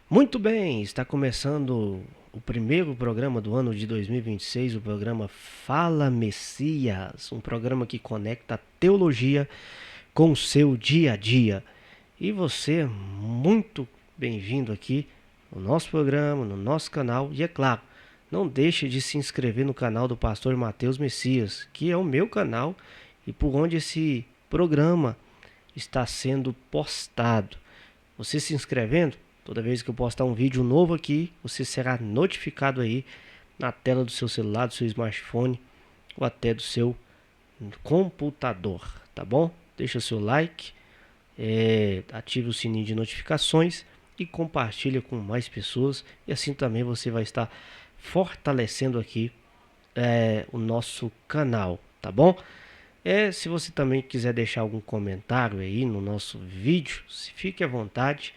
Muito bem, está começando o primeiro programa do ano de 2026, o programa Fala Messias, um programa que conecta a teologia com o seu dia a dia. E você, muito bem-vindo aqui no nosso programa, no nosso canal. E é claro, não deixe de se inscrever no canal do Pastor Mateus Messias, que é o meu canal e por onde esse programa está sendo postado. Você se inscrevendo, toda vez que eu postar um vídeo novo aqui, você será notificado aí na tela do seu celular, do seu smartphone ou até do seu computador, tá bom? Deixa seu like, ative o sininho de notificações e compartilha com mais pessoas, e assim também você vai estar fortalecendo aqui o nosso canal, tá bom? Se você também quiser deixar algum comentário aí no nosso vídeo, fique à vontade,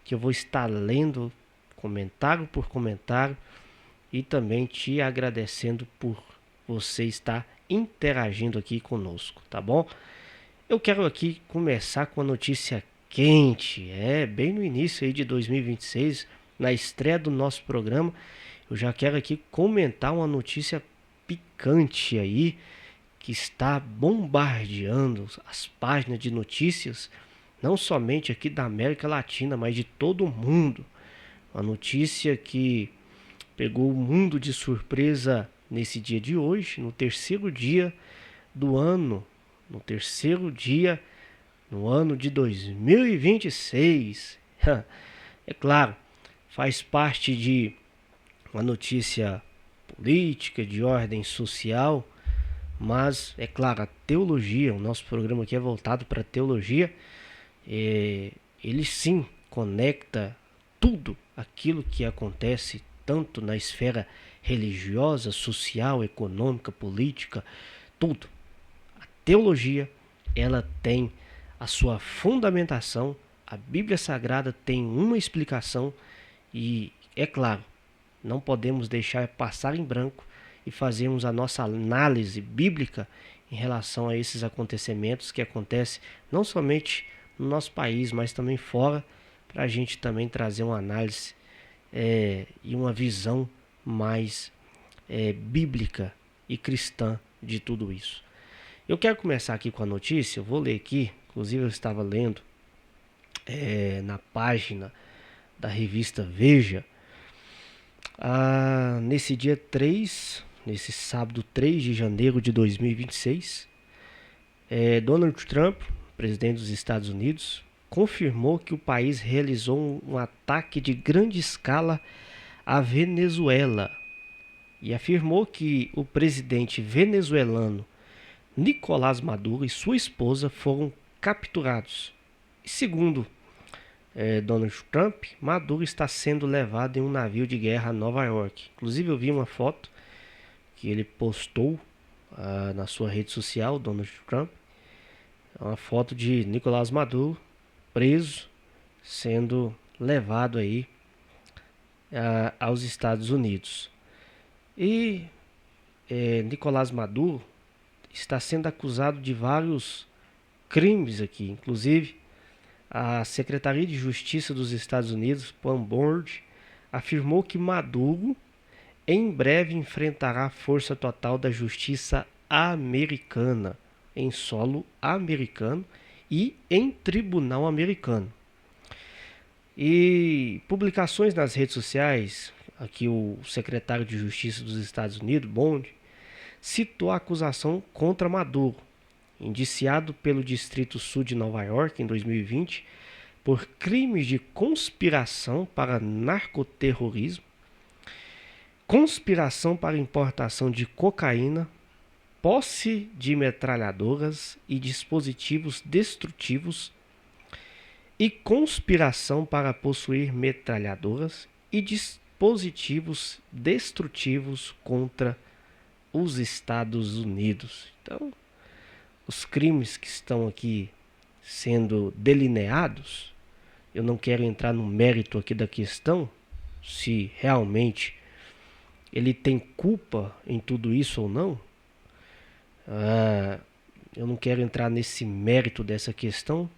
que eu vou estar lendo comentário por comentário e também te agradecendo por você estar interagindo aqui conosco, tá bom? Eu quero aqui começar com a notícia quente, bem no início aí de 2026, na estreia do nosso programa. Eu já quero aqui comentar uma notícia picante aí que está bombardeando as páginas de notícias, não somente aqui da América Latina, mas de todo o mundo. Uma notícia que pegou o mundo de surpresa nesse dia de hoje, no terceiro dia do ano, no terceiro dia no ano de 2026. É claro, faz parte de uma notícia política, de ordem social, mas é claro, a teologia, o nosso programa aqui é voltado para a teologia, ele sim conecta tudo aquilo que acontece tanto na esfera religiosa, social, econômica, política, tudo. A teologia, ela tem a sua fundamentação, a Bíblia Sagrada tem uma explicação e, é claro, não podemos deixar passar em branco e fazermos a nossa análise bíblica em relação a esses acontecimentos que acontecem não somente no nosso país, mas também fora, para a gente também trazer uma análise e uma visão mais bíblica e cristã de tudo isso. Eu quero começar aqui com a notícia, eu vou ler aqui, inclusive eu estava lendo na página da revista Veja, nesse dia 3, nesse sábado 3 de janeiro de 2026, Donald Trump, presidente dos Estados Unidos, confirmou que o país realizou um ataque de grande escala à Venezuela e afirmou que o presidente venezuelano Nicolás Maduro e sua esposa foram capturados. E segundo Donald Trump, Maduro está sendo levado em um navio de guerra a Nova York. Inclusive eu vi uma foto que ele postou na sua rede social, Donald Trump, uma foto de Nicolás Maduro preso, sendo levado aí aos Estados Unidos. E Nicolás Maduro está sendo acusado de vários crimes aqui, inclusive a Secretaria de Justiça dos Estados Unidos, Pam Board, afirmou que Maduro em breve enfrentará a força total da justiça americana, em solo americano e em tribunal americano. E publicações nas redes sociais, aqui o secretário de Justiça dos Estados Unidos, Bond, citou a acusação contra Maduro, indiciado pelo Distrito Sul de Nova York em 2020 por crimes de conspiração para narcoterrorismo, conspiração para importação de cocaína, posse de metralhadoras e dispositivos destrutivos e conspiração para possuir metralhadoras e dispositivos destrutivos contra os Estados Unidos. Então, os crimes que estão aqui sendo delineados, eu não quero entrar no mérito aqui da questão, se realmente ele tem culpa em tudo isso ou não. Eu não quero entrar nesse mérito dessa questão,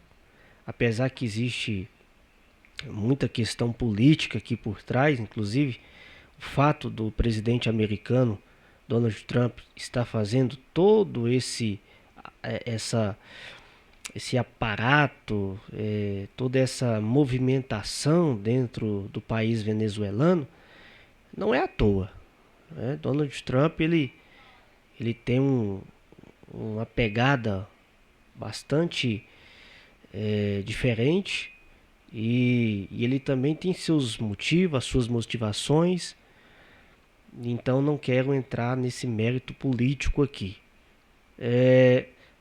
apesar que existe muita questão política aqui por trás, inclusive o fato do presidente americano Donald Trump estar fazendo todo esse aparato, toda essa movimentação dentro do país venezuelano, não é à toa, né? Donald Trump ele tem uma pegada bastante diferente e ele também tem seus motivos, as suas motivações. Então não quero entrar nesse mérito político aqui.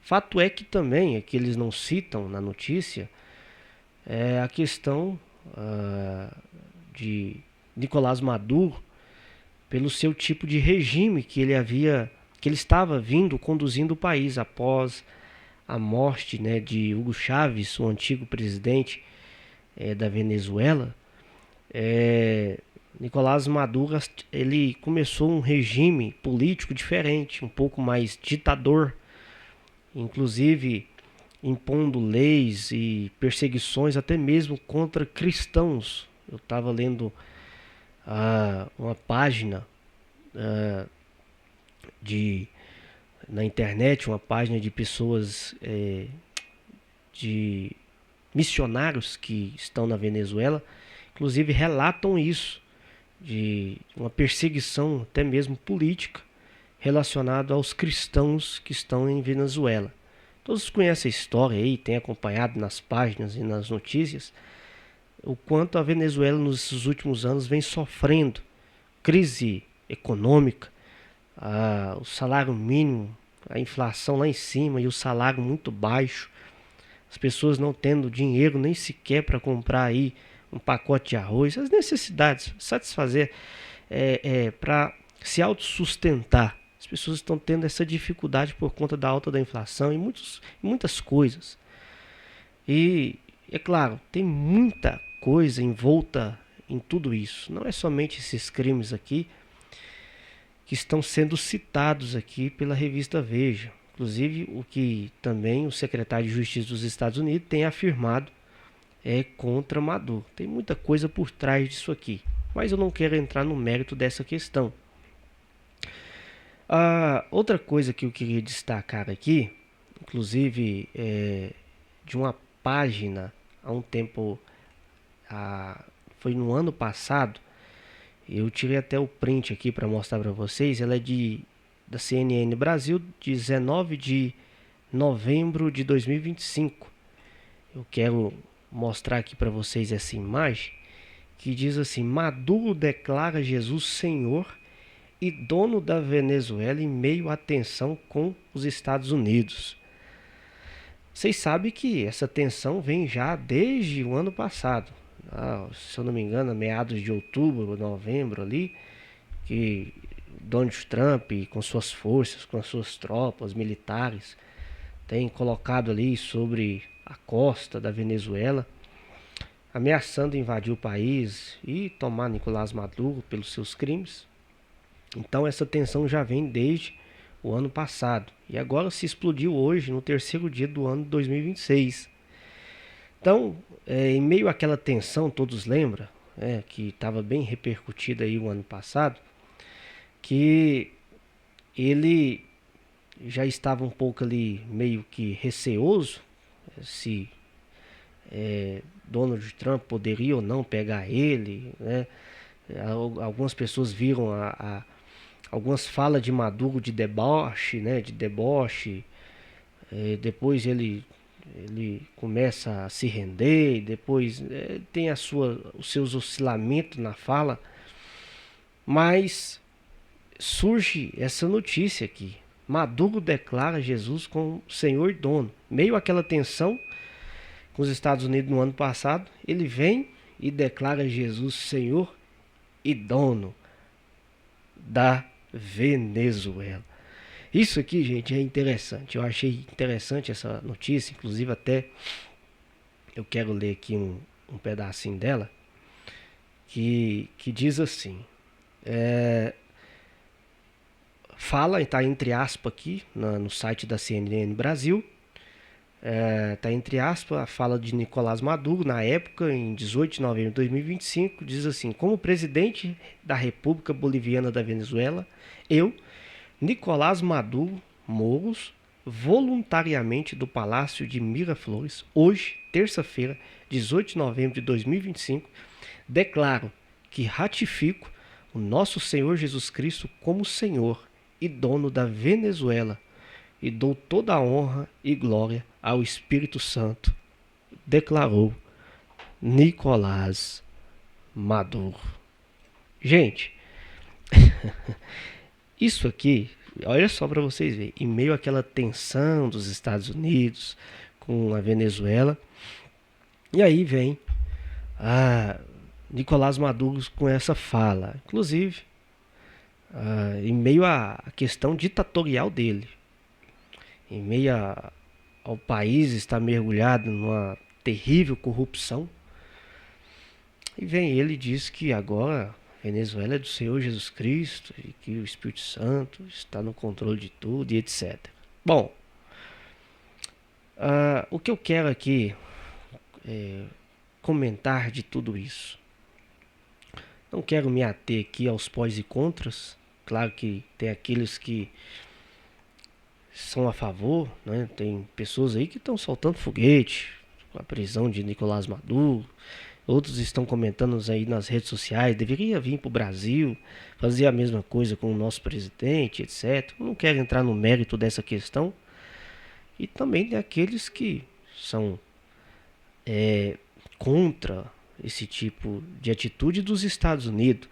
Fato é que também, que eles não citam na notícia, é a questão de Nicolás Maduro pelo seu tipo de regime que ele estava vindo conduzindo o país após a morte, né, de Hugo Chávez, o antigo presidente da Venezuela. Nicolás Maduro ele começou um regime político diferente, um pouco mais ditador, inclusive impondo leis e perseguições até mesmo contra cristãos. Eu estava lendo uma página na internet, uma página de pessoas, de missionários que estão na Venezuela, inclusive relatam isso, de uma perseguição até mesmo política relacionada aos cristãos que estão em Venezuela. Todos conhecem a história aí, têm acompanhado nas páginas e nas notícias o quanto a Venezuela nos últimos anos vem sofrendo crise econômica, o salário mínimo, a inflação lá em cima e o salário muito baixo, as pessoas não tendo dinheiro nem sequer para comprar aí um pacote de arroz, as necessidades, satisfazer para se autossustentar. As pessoas estão tendo essa dificuldade por conta da alta da inflação e muitas coisas. E é claro, tem muita coisa envolta em tudo isso. Não é somente esses crimes aqui que estão sendo citados aqui pela revista Veja. Inclusive o que também o secretário de Justiça dos Estados Unidos tem afirmado contra Maduro. Tem muita coisa por trás disso aqui, mas eu não quero entrar no mérito dessa questão. Outra coisa que eu queria destacar aqui, inclusive de uma página há um tempo, foi no ano passado, eu tirei até o print aqui para mostrar para vocês, ela é da CNN Brasil, de 19 de novembro de 2025. Eu quero mostrar aqui para vocês essa imagem que diz assim: Maduro declara Jesus Senhor e dono da Venezuela em meio à tensão com os Estados Unidos. Vocês sabem que essa tensão vem já desde o ano passado, se eu não me engano, meados de outubro, novembro ali, que Donald Trump, com suas forças, com as suas tropas militares, tem colocado ali sobre a costa da Venezuela, ameaçando invadir o país e tomar Nicolás Maduro pelos seus crimes. Então essa tensão já vem desde o ano passado e agora se explodiu hoje no terceiro dia do ano de 2026. Então, em meio àquela tensão, todos lembram, que estava bem repercutida aí o ano passado, que ele já estava um pouco ali meio que receoso se Donald Trump poderia ou não pegar ele, né? Algumas pessoas viram algumas falas de Maduro de deboche, né? De deboche. Depois ele começa a se render, depois tem os seus oscilamentos na fala, mas surge essa notícia aqui: Maduro declara Jesus como Senhor e dono. Meio àquela tensão com os Estados Unidos no ano passado, ele vem e declara Jesus Senhor e dono da Venezuela. Isso aqui, gente, é interessante. Eu achei interessante essa notícia, inclusive até eu quero ler aqui um pedacinho dela, que diz assim, fala, está entre aspas aqui no site da CNN Brasil, Está entre aspas a fala de Nicolás Maduro, na época, em 18 de novembro de 2025, diz assim: como presidente da República Boliviana da Venezuela, eu, Nicolás Maduro Moros, voluntariamente do Palácio de Miraflores, hoje, terça-feira, 18 de novembro de 2025, declaro que ratifico o nosso Senhor Jesus Cristo como Senhor e dono da Venezuela e dou toda a honra e glória ao Espírito Santo, declarou Nicolás Maduro. Gente, isso aqui, olha só para vocês verem, em meio àquela tensão dos Estados Unidos com a Venezuela, e aí vem Nicolás Maduro com essa fala, inclusive em meio à questão ditatorial dele, em meio ao país estar mergulhado numa terrível corrupção, e vem ele e diz que agora a Venezuela é do Senhor Jesus Cristo e que o Espírito Santo está no controle de tudo e etc. Bom, o que eu quero aqui comentar de tudo isso. Não quero me ater aqui aos pós e contras. Claro que tem aqueles que são a favor, né? Tem pessoas aí que estão soltando foguete com a prisão de Nicolás Maduro. Outros estão comentando aí nas redes sociais, deveria vir para o Brasil, fazer a mesma coisa com o nosso presidente, etc. Eu não quero entrar no mérito dessa questão. E também tem aqueles que são contra esse tipo de atitude dos Estados Unidos.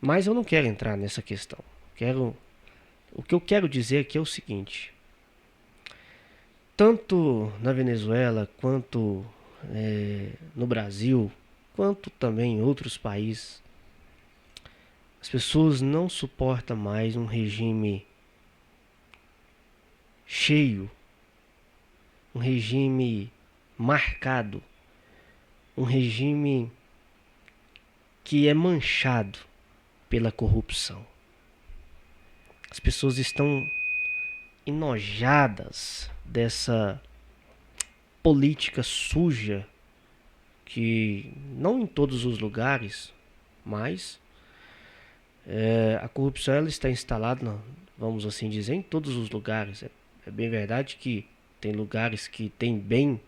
Mas eu não quero entrar nessa questão. O que eu quero dizer aqui é o seguinte: tanto na Venezuela, quanto no Brasil, quanto também em outros países, as pessoas não suportam mais um regime cheio, um regime marcado, um regime que é manchado pela corrupção. As pessoas estão enojadas dessa política suja que não em todos os lugares, mas a corrupção ela está instalada, vamos assim dizer, em todos os lugares. É bem verdade que tem lugares que tem bem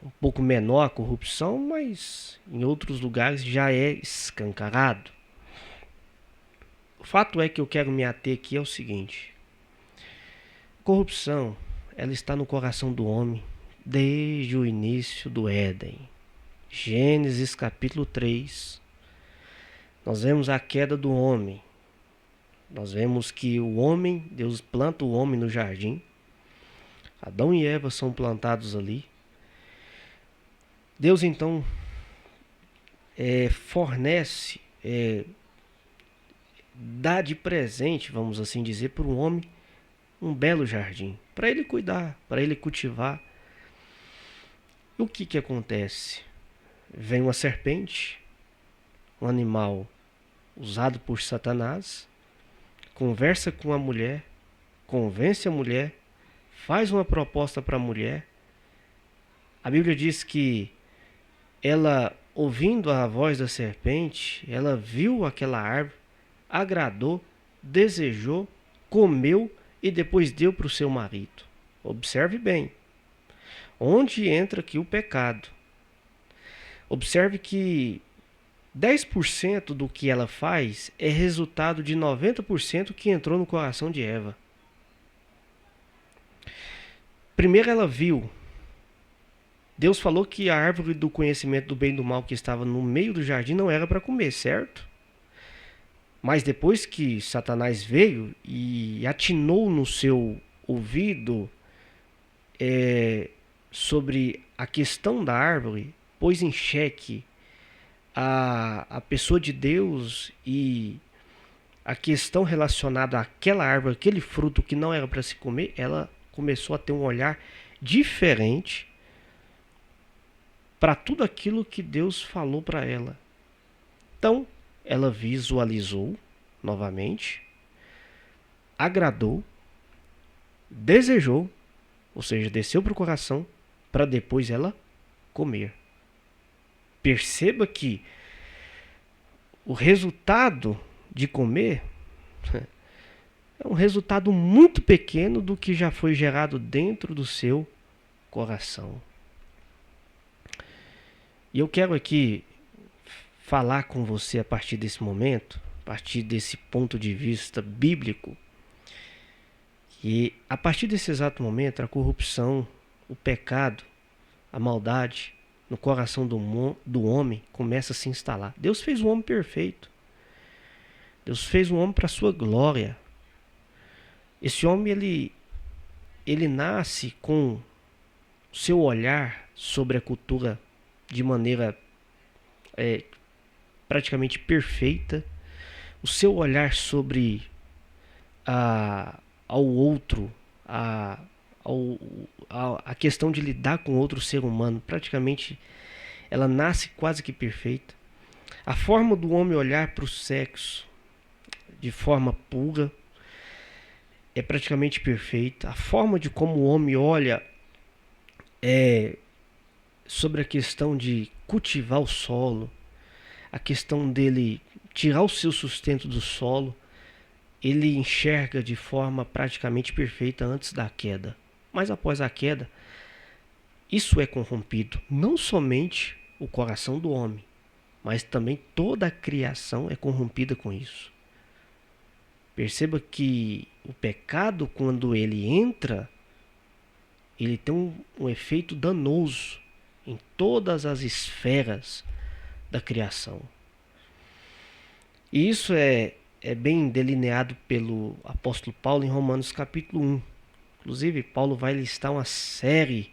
um pouco menor a corrupção, mas em outros lugares já é escancarado. O fato é que eu quero me ater aqui é o seguinte: corrupção, ela está no coração do homem desde o início do Éden. Gênesis capítulo 3. Nós vemos a queda do homem. Nós vemos que o homem, Deus planta o homem no jardim. Adão e Eva são plantados ali. Deus então fornece, dá de presente, vamos assim dizer, para o homem um belo jardim, para ele cuidar, para ele cultivar. E o que acontece? Vem uma serpente, um animal usado por Satanás, conversa com a mulher, convence a mulher, faz uma proposta para a mulher. A Bíblia diz que ela, ouvindo a voz da serpente, ela viu aquela árvore, agradou, desejou, comeu e depois deu para o seu marido. Observe bem. Onde entra aqui o pecado? Observe que 10% do que ela faz é resultado de 90% que entrou no coração de Eva. Primeiro ela viu. Deus falou que a árvore do conhecimento do bem e do mal que estava no meio do jardim não era para comer, certo? Mas depois que Satanás veio e atinou no seu ouvido sobre a questão da árvore, pôs em xeque a pessoa de Deus e a questão relacionada àquela árvore, aquele fruto que não era para se comer, ela começou a ter um olhar diferente para tudo aquilo que Deus falou para ela. Então, ela visualizou novamente, agradou, desejou ou seja, desceu para o coração para depois ela comer. Perceba que o resultado de comer é um resultado muito pequeno do que já foi gerado dentro do seu coração. E eu quero aqui falar com você a partir desse momento, a partir desse ponto de vista bíblico, que a partir desse exato momento a corrupção, o pecado, a maldade no coração do homem começa a se instalar. Deus fez o homem perfeito. Deus fez o homem para a sua glória. Esse homem, ele nasce com seu olhar sobre a cultura de maneira praticamente perfeita. O seu olhar sobre ao outro, a questão de lidar com outro ser humano, praticamente ela nasce quase que perfeita. A forma do homem olhar para o sexo de forma pura é praticamente perfeita. A forma de como o homem olha sobre a questão de cultivar o solo, a questão dele tirar o seu sustento do solo, ele enxerga de forma praticamente perfeita antes da queda. Mas após a queda, isso é corrompido. Não somente o coração do homem, mas também toda a criação é corrompida com isso. Perceba que o pecado, quando ele entra, ele tem um efeito danoso em todas as esferas da criação. E isso é bem delineado pelo apóstolo Paulo em Romanos capítulo 1. Inclusive, Paulo vai listar uma série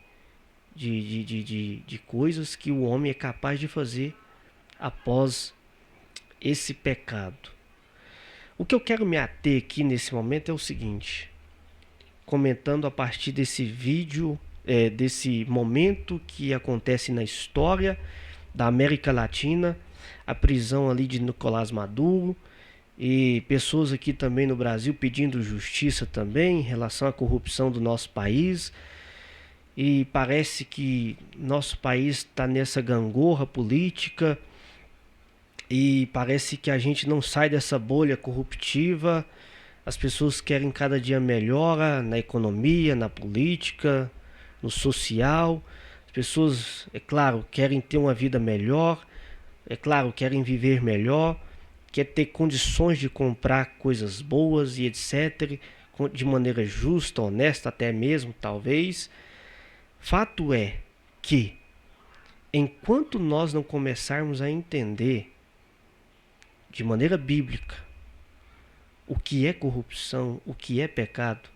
de coisas que o homem é capaz de fazer após esse pecado. O que eu quero me ater aqui nesse momento é o seguinte, comentando a partir desse vídeo, desse momento que acontece na história da América Latina, a prisão ali de Nicolás Maduro, e pessoas aqui também no Brasil pedindo justiça também em relação à corrupção do nosso país. E parece que nosso país está nessa gangorra política e parece que a gente não sai dessa bolha corruptiva. As pessoas querem cada dia melhora na economia, na política, no social. As pessoas, é claro, querem ter uma vida melhor, é claro, querem viver melhor, quer ter condições de comprar coisas boas e etc, de maneira justa, honesta até mesmo, talvez. Fato é que, enquanto nós não começarmos a entender de maneira bíblica o que é corrupção, o que é pecado,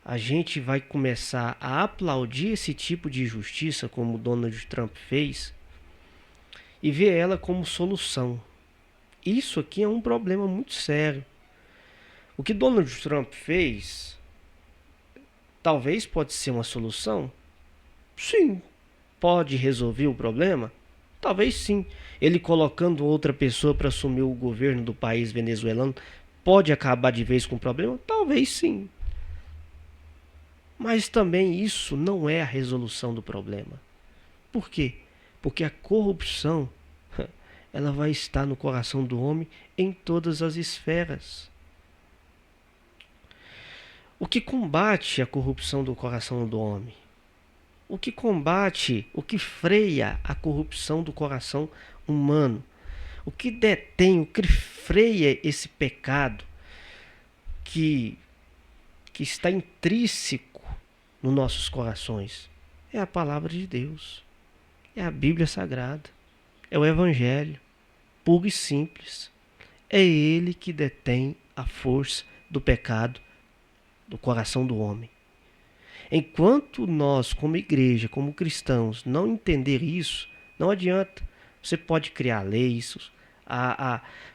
a gente vai começar a aplaudir esse tipo de justiça, como Donald Trump fez, e ver ela como solução. Isso aqui é um problema muito sério. O que Donald Trump fez, talvez pode ser uma solução? Sim. Pode resolver o problema? Talvez sim. Ele colocando outra pessoa para assumir o governo do país venezuelano, pode acabar de vez com o problema? Talvez sim. Mas também isso não é a resolução do problema. Por quê? Porque a corrupção ela vai estar no coração do homem em todas as esferas. O que combate a corrupção do coração do homem? O que combate, o que freia a corrupção do coração humano? O que detém, o que freia esse pecado que está intrínseco nos nossos corações? É a palavra de Deus. É a Bíblia Sagrada. É o Evangelho. Puro e simples. É ele que detém a força do pecado do coração do homem. Enquanto nós, como igreja, como cristãos, não entender isso, não adianta. Você pode criar leis,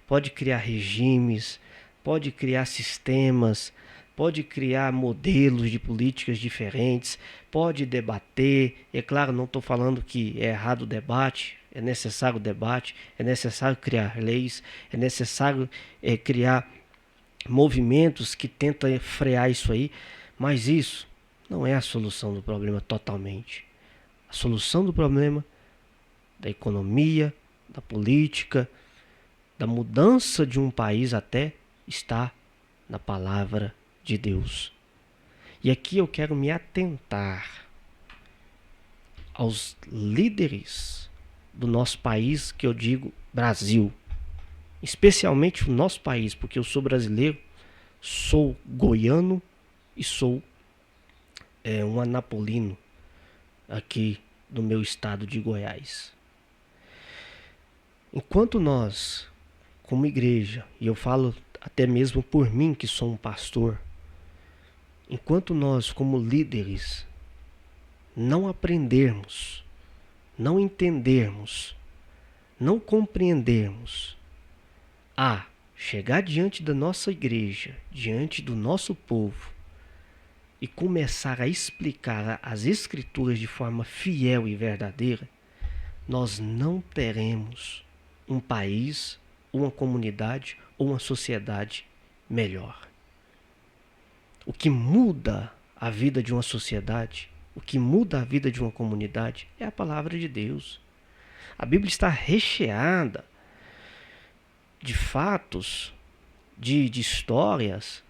pode criar regimes, pode criar sistemas, pode criar modelos de políticas diferentes, pode debater. É claro, não estou falando que é errado o debate, é necessário o debate, é necessário criar leis, é necessário criar movimentos que tentam frear isso aí, mas isso não é a solução do problema totalmente. A solução do problema da economia, da política, da mudança de um país até está na palavra de Deus. E aqui eu quero me atentar aos líderes do nosso país, que eu digo Brasil, especialmente o nosso país, porque eu sou brasileiro, sou goiano e sou um anapolino aqui do meu estado de Goiás. Enquanto nós, como igreja, e eu falo até mesmo por mim que sou um pastor, enquanto nós, como líderes, não aprendermos, não entendermos, não compreendermos a chegar diante da nossa igreja, diante do nosso povo e começar a explicar as escrituras de forma fiel e verdadeira, nós não teremos um país, uma comunidade ou uma sociedade melhor. O que muda a vida de uma sociedade, o que muda a vida de uma comunidade é a palavra de Deus. A Bíblia está recheada de fatos, de histórias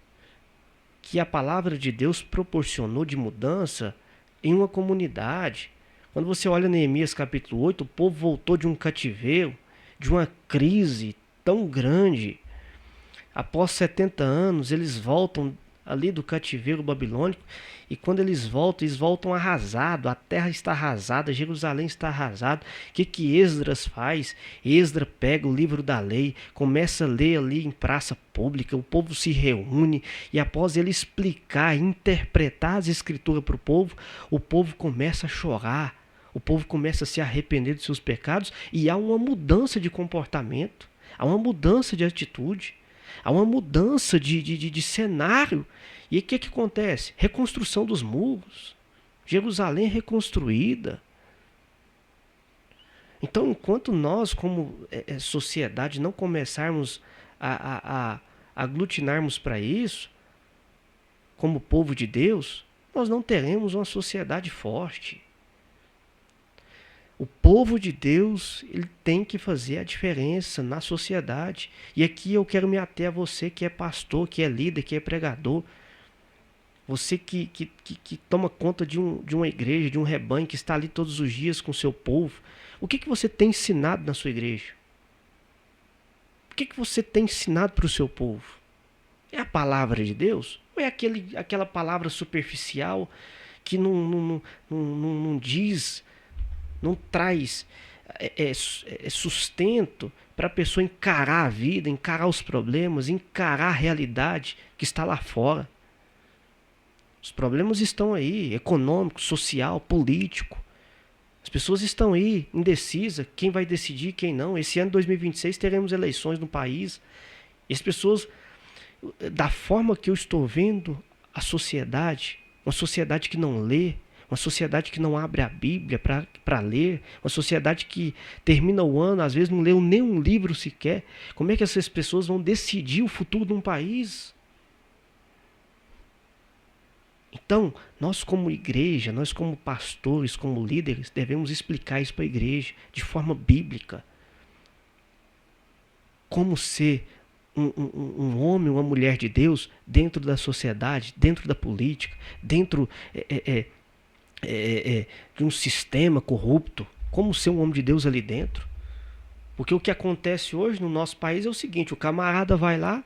que a palavra de Deus proporcionou de mudança em uma comunidade. Quando você olha Neemias capítulo 8, o povo voltou de um cativeiro, de uma crise tão grande. Após 70 anos, eles voltam ali do cativeiro babilônico, e quando eles voltam arrasados, a terra está arrasada, Jerusalém está arrasada. O que Esdras faz? Esdras pega o livro da lei, começa a ler ali em praça pública, o povo se reúne, e após ele explicar, interpretar as escrituras para o povo começa a chorar, o povo começa a se arrepender dos seus pecados, e há uma mudança de comportamento, há uma mudança de atitude, há uma mudança de cenário. E o que acontece? Reconstrução dos muros. Jerusalém reconstruída. Então, enquanto nós, como sociedade, não começarmos a aglutinarmos para isso, como povo de Deus, nós não teremos uma sociedade forte. O povo de Deus, ele tem que fazer a diferença na sociedade. E aqui eu quero me ater a você que é pastor, que é líder, que é pregador. Você que toma conta de uma igreja, de um rebanho, que está ali todos os dias com o seu povo. O que você tem ensinado na sua igreja? O que você tem ensinado para o seu povo? É a palavra de Deus? Ou é aquela palavra superficial que não diz, não traz sustento para a pessoa encarar a vida, encarar os problemas, encarar a realidade que está lá fora? Os problemas estão aí, econômico, social, político. As pessoas estão aí, indecisas, quem vai decidir, quem não. Esse ano de 2026 teremos eleições no país. E as pessoas, da forma que eu estou vendo a sociedade, uma sociedade que não lê, uma sociedade que não abre a Bíblia para ler, uma sociedade que termina o ano, às vezes não leu nenhum livro sequer. Como é que essas pessoas vão decidir o futuro de um país? Então, nós como igreja, nós como pastores, como líderes, devemos explicar isso para a igreja de forma bíblica. Como ser um homem, uma mulher de Deus dentro da sociedade, dentro da política, dentro de um sistema corrupto. Como ser um homem de Deus ali dentro. Porque o que acontece hoje no nosso país é o seguinte: o camarada vai lá,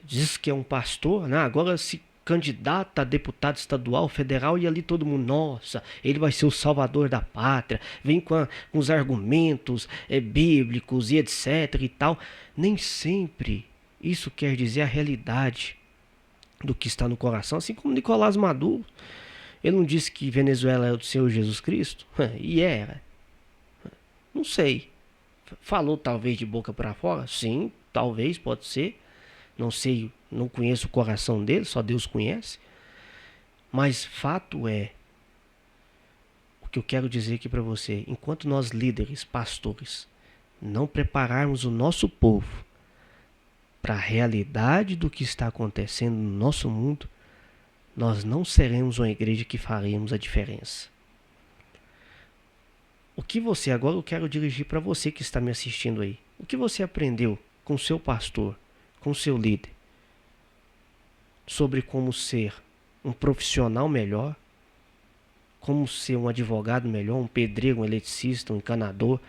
diz que é um pastor, né? Agora se candidato a deputado estadual, federal, e ali todo mundo, nossa, ele vai ser o salvador da pátria, vem com os argumentos bíblicos e etc e tal. Nem sempre isso quer dizer a realidade do que está no coração. Assim como Nicolás Maduro, ele não disse que Venezuela é o do Senhor Jesus Cristo? E era. Não sei. Falou talvez de boca para fora? Sim, talvez, pode ser. Não sei, não conheço o coração dele, só Deus conhece. Mas fato é, o que eu quero dizer aqui para você, enquanto nós líderes, pastores, não prepararmos o nosso povo para a realidade do que está acontecendo no nosso mundo, nós não seremos uma igreja que faremos a diferença. O que você, agora eu quero dirigir para você que está me assistindo aí. O que você aprendeu com seu pastor, com seu líder, sobre como ser um profissional melhor, como ser um advogado melhor, um pedreiro, um eletricista, um encanador,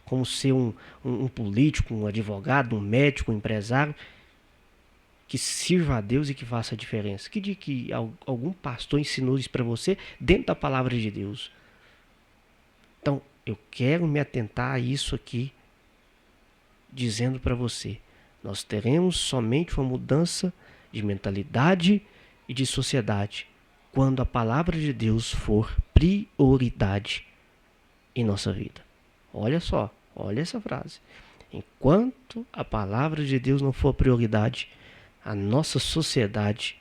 como ser um político, um advogado, um médico, um empresário, que sirva a Deus e que faça a diferença. Que dia que algum pastor ensinou isso para você dentro da palavra de Deus? Então, eu quero me atentar a isso aqui, dizendo para você, nós teremos somente uma mudança de mentalidade e de sociedade quando a palavra de Deus for prioridade em nossa vida. Olha só, olha essa frase. Enquanto a palavra de Deus não for prioridade, a nossa sociedade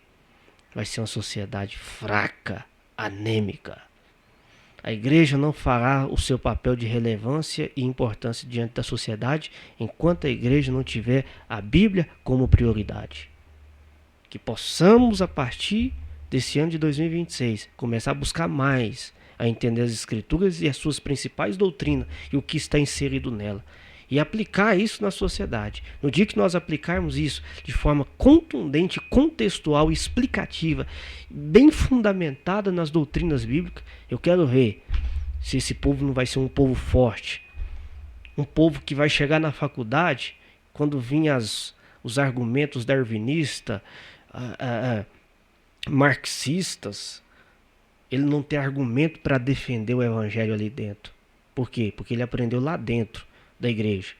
vai ser uma sociedade fraca, anêmica. A igreja não fará o seu papel de relevância e importância diante da sociedade enquanto a igreja não tiver a Bíblia como prioridade. Que possamos, a partir desse ano de 2026, começar a buscar mais, a entender as Escrituras e as suas principais doutrinas e o que está inserido nela. E aplicar isso na sociedade. No dia que nós aplicarmos isso de forma contundente, contextual, explicativa, bem fundamentada nas doutrinas bíblicas, eu quero ver se esse povo não vai ser um povo forte. Um povo que vai chegar na faculdade, quando vinham os argumentos darwinistas, marxistas, ele não tem argumento para defender o evangelho ali dentro. Por quê? Porque ele aprendeu lá dentro da igreja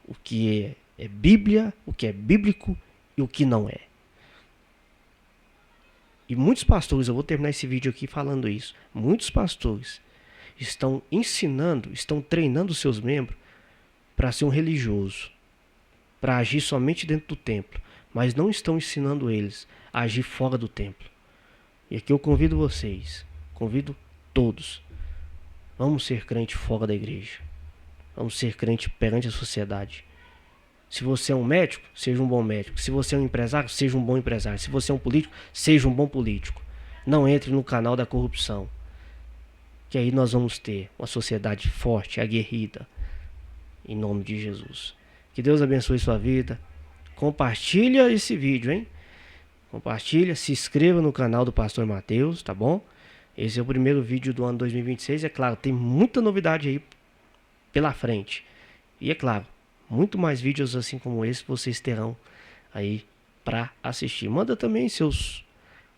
o que é Bíblia, o que é bíblico e o que não é. E muitos pastores, eu vou terminar esse vídeo aqui falando isso, muitos pastores estão ensinando, estão treinando seus membros para ser um religioso, para agir somente dentro do templo, mas não estão ensinando eles a agir fora do templo. E aqui eu convido vocês, convido todos, vamos ser crente fora da igreja. Vamos ser crente perante a sociedade. Se você é um médico, seja um bom médico. Se você é um empresário, seja um bom empresário. Se você é um político, seja um bom político. Não entre no canal da corrupção. Que aí nós vamos ter uma sociedade forte, aguerrida. Em nome de Jesus. Que Deus abençoe sua vida. Compartilha esse vídeo, hein? Compartilha, se inscreva no canal do Pastor Mateus, tá bom? Esse é o primeiro vídeo do ano 2026. É claro, tem muita novidade aí pela frente. E é claro, muito mais vídeos assim como esse vocês terão aí para assistir. Manda também seus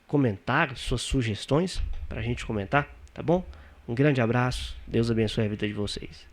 comentários, suas sugestões para a gente comentar, tá bom? Um grande abraço, Deus abençoe a vida de vocês.